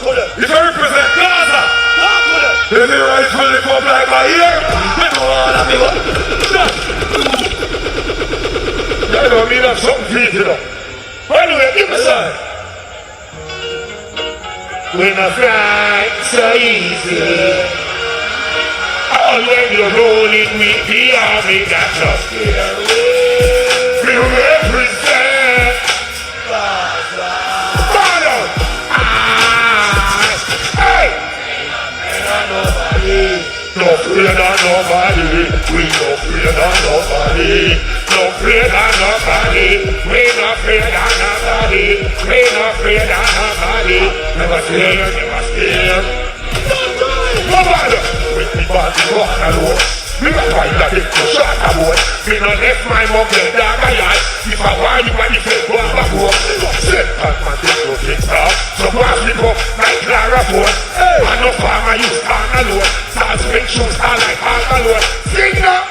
If I represent Gaza, if you rightfully come like my ear, I know all of you. I don't mean I'm something for you, though. By the way, give me some. When I fly so easy, all when you're rolling with the army, got just there. We represent Gaza. Hey! No fear of nobody, we no fear of nobody. No fear of nobody, we no fear of nobody. We no fear of nobody. Never scared, never scared. Nobody! With me body walk alone. Me no find that it to shot a boy. Me no left my mom get dog a yard. If I want you and if you go up a boat. Set that man take no things up. So pass me up like Clara Ford. And no farmer you stand alone. Start spring shoes stand like all alone. Sing now.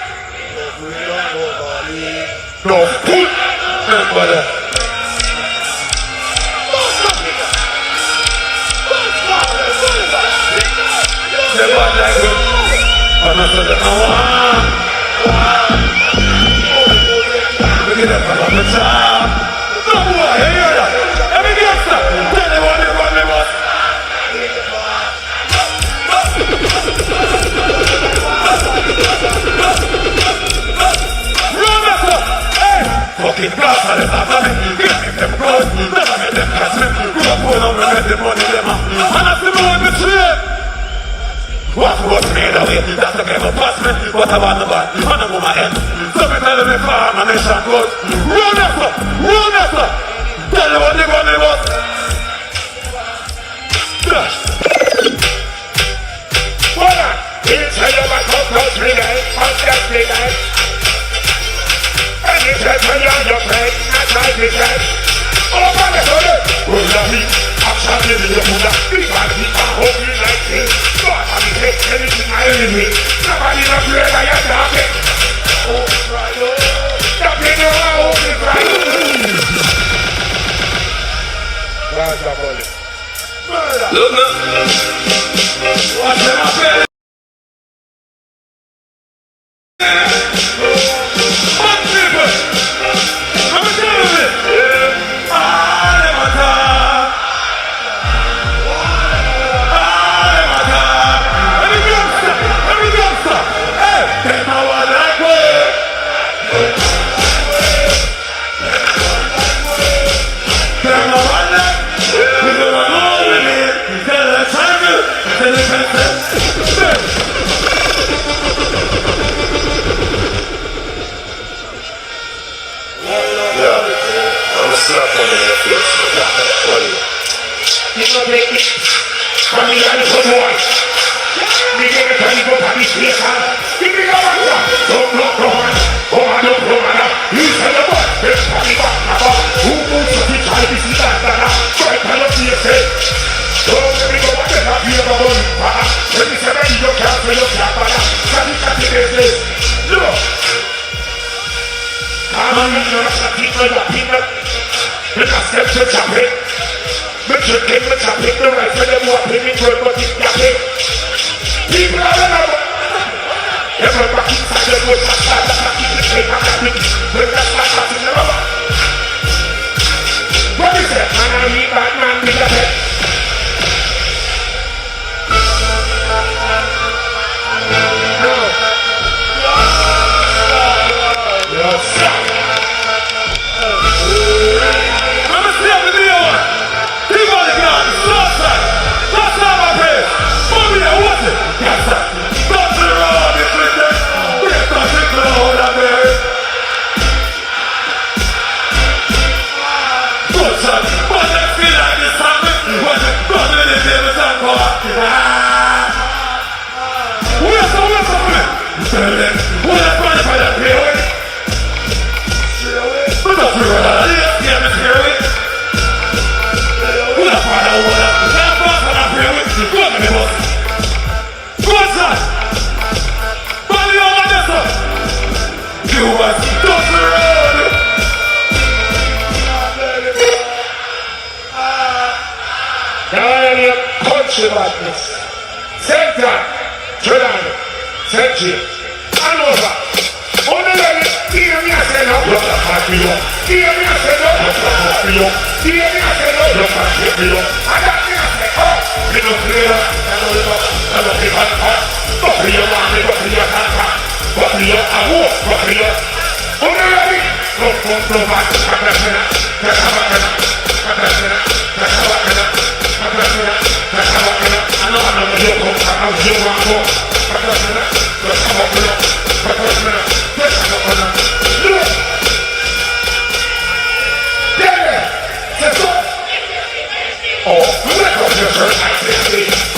No food. Remember that. Say bad like me. And I said that I want. Look at that man on the top. No boy, you hear that? Every gangster, tell them what they want me was. Run us up! Hey! Fucking glass on the top of me. Give me them clothes, never make them catch me. Grow up when I'm make the money them up. And I see me on the tree. What was made away, that's the game of pass me. What I want to buy, and I'm on my end. So me tell me farm and nation close. Run us up, run us up. Tell them what they want me was. Hold on, he'll tell you about how me guys, podcast me guys. And he said when you're on your plate, that's like me guys. Over the hood, roll the heat, action in the Buddha. Big man, I hope you like it. Anything I enemy, nobody not afraid I am talking. Oh, right, oh, stop it now, oh, it's right. Look now, what's in my bed? Hot people, I'm a devil, all in my time. country badness. Center, Jordan, Century, and over. Only let it, hear me, I say no. Look at happy up. Hear me, I say no. Look at happy up. Hear me, I say no. Look at happy up. And that me, I say, oh, you don't play that. I don't know. I don't give a fuck. Fuck me, you want me, fuck me, you can't fuck. Fuck me, you, I won't, fuck me, you. Only let it. Look, back. Fuck that minute. That's how I can. Fuck that minute. That's how I can. Fuck that minute. That's how I can. I know I'm not going to go. I'm still going to go. Fuck that minute. That's how I can. Fuck that minute. Oh, let go of your shirt like this.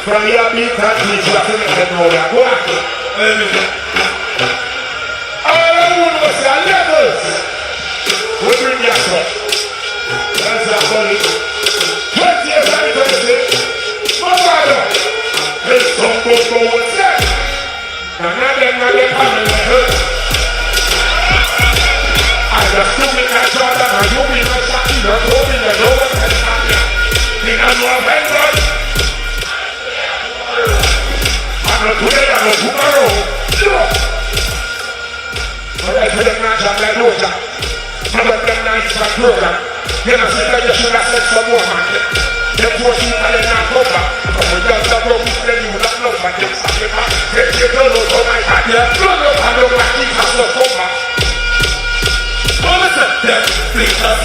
From your beat and teach you to make them know that. Go on. All I want was your levels. We bring your stuff. That's our body. 20 years and 20. Movado. Let's go what's that? None of them are the coming like her. I just do it like Jordan and you be like Shakira. You be like no one can stop you. Think I know a vendor. Today I'm a tomorrow. But I tell them not to like no job. Some of them not to like program. You know, see that you should have said some more, man. Them force you to let them come back. But when you're the broke, you say you don't know, but them stop it back. They don't know how my God. Don't know how long my kids have to come back. Oh, listen, them flick us